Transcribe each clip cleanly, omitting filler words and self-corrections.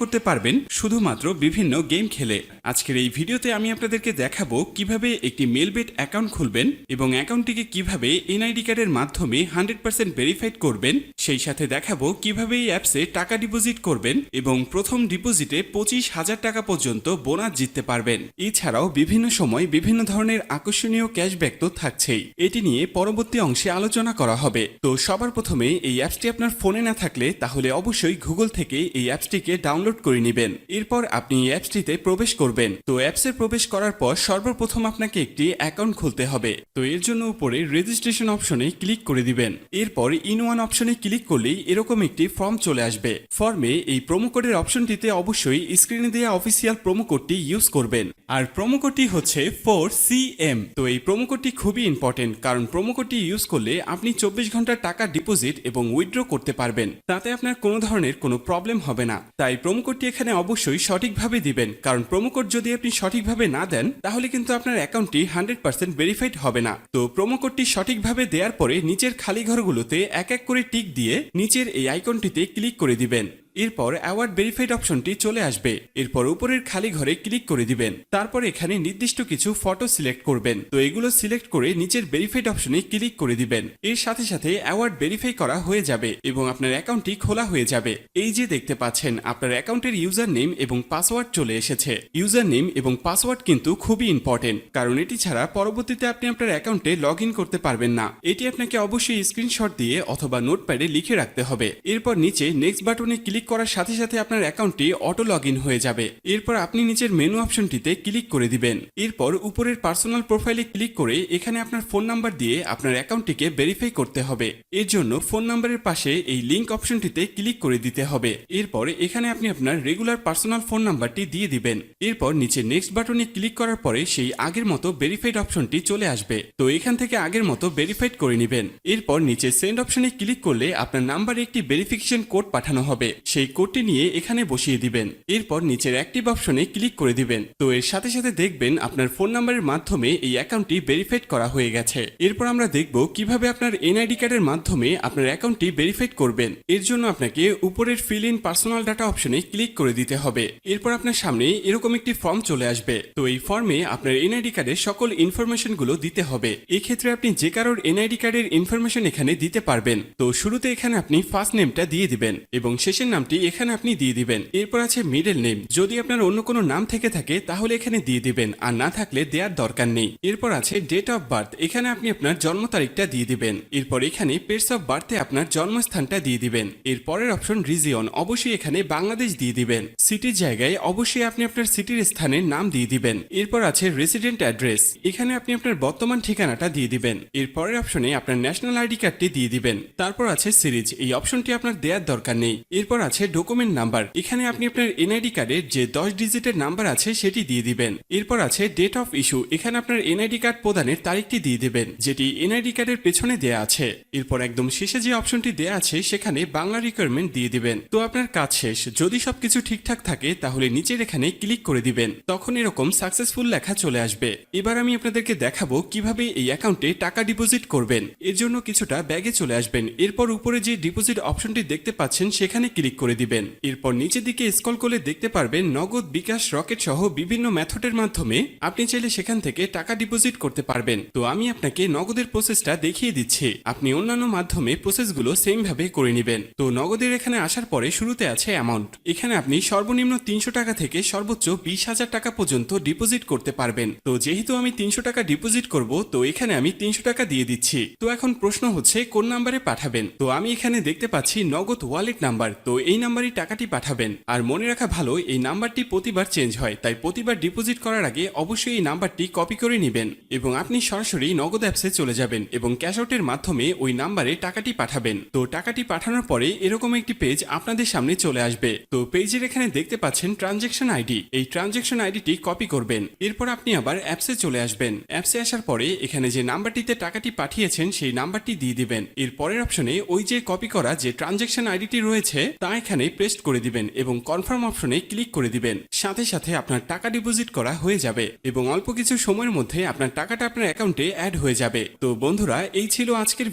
করতে পারবেন শুধুমাত্র বিভিন্ন গেম খেলে। আজকের এই ভিডিওতে আমি আপনাদেরকে দেখাবো কিভাবে একটি মেলবেট অ্যাকাউন্ট খুলবেন এবং অ্যাকাউন্টটিকে কিভাবে এনআইডি কার্ডের মাধ্যমে 100% ভেরিফাইড করবেন। সেই সাথে দেখাবো কিভাবে এই অ্যাপসে টাকা ডিপোজিট করবেন এবং প্রথম ডিপোজিটে 25,000 টাকা পর্যন্ত বোনাস জিততে পারবেন। এছাড়াও বিভিন্ন সময় বিভিন্ন ধরনের আকর্ষণীয় ক্যাশব্যাক তো থাকছেই। এটি নিয়ে পরবর্তী অংশে আলোচনা করা হবে। তো সবার প্রথমে এই অ্যাপসটি আপনার ফোনে না থাকলে তাহলে অবশ্যই গুগল থেকে এই অ্যাপসটিকে ডাউনলোড করে নেবেন। এরপর আপনি এই অ্যাপসটিতে প্রবেশ করবেন। তো অ্যাপসে প্রবেশ করার পর সর্বপ্রথম আপনাকে একটি অ্যাকাউন্ট খুলতে হবে। তো এর জন্য উপরে রেজিস্ট্রেশন অপশনে ক্লিক করে দিবেন। এরপর ইন-ওয়ান অপশনে ক্লিক করলেই এরকম একটি ফর্ম চলে আসবে। ফর্মে এই প্রোমো কোডের অপশনটিতে অবশ্যই স্ক্রিনে দেওয়া অফিসিয়াল প্রোমো কোডটি ইউজ করবেন। আর প্রোমো কোডটি হচ্ছে 4CM। তো এই প্রোমো কোডটি খুবই ইম্পর্টেন্ট, কারণ প্রোমো কোডটি ইউজ করলে আপনি 24 ঘন্টার টাকা ডিপোজিট এবং উইথড্র করতে পারবেন। তাতে আপনার কোনো ধরনের কোনো প্রবলেম হবে না। তাই প্রোমো কোডটি এখানে অবশ্যই সঠিকভাবে দিবেন, কারণ প্রোমো কোড যদি আপনি সঠিকভাবে না দেন তাহলে কিন্তু আপনার অ্যাকাউন্টটি 100% ভেরিফাইড হবে না। তো প্রোমো কোডটি সঠিকভাবে দেওয়ার পরে নিচের খালি ঘরগুলোতে এক এক করে টিক দিয়ে নিচের এই আইকনটিতে ক্লিক করে দিবেন। এরপর অ্যাওয়ার্ড ভেরিফাইড অপশনটি চলে আসবে। এরপর উপরের খালি ঘরে ক্লিক করে দিবেন। তারপর এখানে নির্দিষ্ট কিছু ফটো সিলেক্ট করবেন। তো এগুলো সিলেক্ট করে নিচের ভেরিফাইড অপশনে ক্লিক করে দিবেন। এর সাথে সাথে অ্যাওয়ার্ড ভেরিফাই করা হয়ে যাবে এবং আপনার অ্যাকাউন্টটি খোলা হয়ে যাবে। এই যে দেখতে পাচ্ছেন আপনার অ্যাকাউন্টের ইউজার নেম এবং পাসওয়ার্ড চলে এসেছে। ইউজার নেম এবং পাসওয়ার্ড কিন্তু খুবই ইম্পর্টেন্ট, কারণ এটি ছাড়া পরবর্তীতে আপনি আপনার অ্যাকাউন্টে লগ ইন করতে পারবেন না। এটি আপনাকে অবশ্যই স্ক্রিনশট দিয়ে অথবা নোটপ্যাডে লিখে রাখতে হবে। এরপর নিচে নেক্সট বাটনে ক্লিক করার সাথে সাথে আপনার অ্যাকাউন্টটি অটো লগ ইন হয়ে যাবে। এরপর আপনি নিচের মেনু অপশনটিতে ক্লিক করে দিবেন। এরপর উপরের পার্সোনাল প্রোফাইলে ক্লিক করে এখানে আপনার ফোন নাম্বার দিয়ে আপনার অ্যাকাউন্টটিকে ভেরিফাই করতে হবে। এর জন্য ফোন নাম্বারের পাশে এই লিংক অপশনটিতে ক্লিক করে দিতে হবে। এরপর এখানে আপনি আপনার রেগুলার পার্সোনাল ফোন নাম্বারটি দিয়ে দিবেন। এরপর নিচে নেক্সট বাটনে ক্লিক করার পরে সেই আগের মতো ভেরিফাইড অপশনটি চলে আসবে। তো এখান থেকে আগের মতো ভেরিফাইড করে নেবেন। এরপর নিচে সেন্ড অপশনে ক্লিক করলে আপনার নাম্বারে একটি ভেরিফিকেশন কোড পাঠানো হবে। সেই কোডটি নিয়ে এখানে বসিয়ে দিবেন। এরপর নিচের অ্যাক্টিভ অপশনে ক্লিক করে দিবেন। তো এর সাথে সাথে দেখবেন আপনার ফোন নাম্বারের মাধ্যমে এই অ্যাকাউন্টটি ভেরিফাইড করা হয়ে গেছে। এরপর আমরা দেখব কিভাবে আপনার এনআইডি কার্ডের মাধ্যমে আপনার অ্যাকাউন্টটি ভেরিফাইড করবেন। এর জন্য আপনাকে উপরের ফিল ইন পার্সোনাল ডাটা অপশনে ক্লিক করে দিতে হবে। এরপর আপনার সামনে এরকম একটি ফর্ম চলে আসবে। তো এই ফর্মে আপনার এনআইডি কার্ডের সকল ইনফরমেশন গুলো দিতে হবে। এক্ষেত্রে আপনি যে কারোর এনআইডি কার্ডের ইনফরমেশন এখানে দিতে পারবেন। তো শুরুতে এখানে আপনি ফার্স্ট নেমটা দিয়ে দিবেন এবং শেষের নামটি এখানে আপনি দিয়ে দিবেন। এরপর আছে মিডল নেম। যদি আপনার অন্য কোনো নাম থেকে থাকে তাহলে এখানে দিয়ে দিবেন, আর না থাকলে দেওয়ার দরকার নেই। এরপর আছে ডেট অফ বার্থ। এখানে আপনি আপনার জন্ম তারিখটা দিয়ে দিবেন। এরপর এখানে প্লেস অফ বার্থে আপনার জন্মস্থানটা দিয়ে দিবেন। এর পরের অপশন রিজিয়ন, অবশ্যই এখানে বাংলাদেশ দিয়ে দিবেন। সিটির জায়গায় অবশ্যই আপনি আপনার সিটির স্থানের নাম দিয়ে দিবেন। এরপর আছে রেসিডেন্ট অ্যাড্রেস। এখানে আপনি আপনার বর্তমান ঠিকানাটা দিয়ে দিবেন। এর পরের অপশনে আপনার ন্যাশনাল আইডি কার্ডটি দিয়ে দিবেন। তারপর আছে সিরিজ, এই অপশনটি আপনার দেওয়ার দরকার নেই। এরপর আছে ডকুমেন্ট নাম্বার। এখানে আপনি আপনার এনআইডি কার্ডের যে 10 ডিজিটের নাম্বার আছে সেটি দিয়ে দিবেন। এরপর আছে ডেট অফ ইস্যু। এখানে আপনার এনআইডি কার্ড প্রদানের তারিখটি দিয়ে দিবেন, যেটি এনআইডি কার্ডের পেছনে দেয়া আছে। এরপর একদম শেষে যে অপশনটি দেয়া আছে সেখানে বাংলা রিকোয়ারমেন্ট দিয়ে দিবেন। তো আপনার কাজ শেষ। যদি সবকিছু ঠিকঠাক থাকে তাহলে নিচের এখানে ক্লিক করে দিবেন। তখন এরকম সাকসেসফুল লেখা চলে আসবে। এবার আমি আপনাদেরকে দেখাবো কিভাবে এই অ্যাকাউন্টে টাকা ডিপোজিট করবেন। এর জন্য কিছুটা ব্যাগে চলে আসবেন। এরপর উপরে যে ডিপোজিট অপশনটি দেখতে পাচ্ছেন সেখানে ক্লিক করে দিবেন। এরপর নিচের দিকে স্ক্রল করলে দেখতে পারবেন নগদ, বিকাশ, রকেট সহ বিভিন্ন মেথডের মাধ্যমে আপনি চাইলে সেখান থেকে টাকা ডিপোজিট করতে পারবেন। তো আমি আপনাকে নগদের প্রসেসটা দেখিয়ে দিচ্ছি। আপনি অন্যান্য মাধ্যমে প্রসেসগুলো সেম ভাবে করে নেবেন। তো নগদের এখানে আসার পরে শুরুতে আছে অ্যামাউন্ট। এখানে আপনি সর্বনিম্ন 300 টাকা থেকে সর্বোচ্চ 20,000 টাকা পর্যন্ত ডিপোজিট করতে পারবেন। তো যেহেতু আমি 300 টাকা ডিপোজিট করব, তো এখানে আমি 300 টাকা দিয়ে দিচ্ছি। তো এখন প্রশ্ন হচ্ছে কোন নাম্বারে পাঠাবেন। তো আমি এখানে দেখতে পাচ্ছি নগদ ওয়ালেট নাম্বার। তো এই নাম্বারই টাকাটি পাঠাবেন। আর মনে রাখা ভালো, এই নাম্বারটি প্রতিবার চেঞ্জ হয়, তাই প্রতিবার ডিপোজিট করার আগে অবশ্যই এই নাম্বারটি কপি করে নেবেন এবং আপনি সরাসরি নগদ অ্যাপসে চলে যাবেন এবং ক্যাশ আউটের মাধ্যমে ওই নাম্বারে টাকাটি পাঠাবেন। তো টাকাটি পাঠানোর পরে এরকম একটি পেজ আপনাদের সামনে চলে আসবে। তো পেজের এখানে দেখতে পাচ্ছেন ট্রানজ্যাকশন আইডি। এই ট্রানজ্যাকশন আইডিটি কপি করবেন। এরপর আপনি আবার অ্যাপসে চলে আসবেন। অ্যাপসে আসার পরে এখানে যে নাম্বারটিতে টাকাটি পাঠিয়েছেন সেই নাম্বারটি দিয়ে দিবেন। এর পরের অপশনে ওই যে কপি করা যে ট্রানজ্যাকশন আইডিটি রয়েছে তা এখানে পেস্ট করে দিবেন এবং কনফার্ম অপশনে ক্লিক করে দিবেন। সাথে সাথে আপনার টাকা ডিপোজিট করা হয়ে যাবে এবং অল্প কিছু সময়ের মধ্যে আপনার টাকাটা আপনার অ্যাকাউন্টে অ্যাড হয়ে যাবে। তো বন্ধুরা, এই ছিল আজকের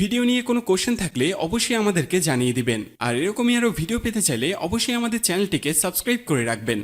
ভিডিও নিয়ে কোনো কোশ্চেন থাকলে অবশ্যই আমাদেরকে জানিয়ে দিবেন। আর এরকমই আরো ভিডিও পেতে চাইলে অবশ্যই আমাদের চ্যানেলটিকে সাবস্ক্রাইব করে রাখবেন।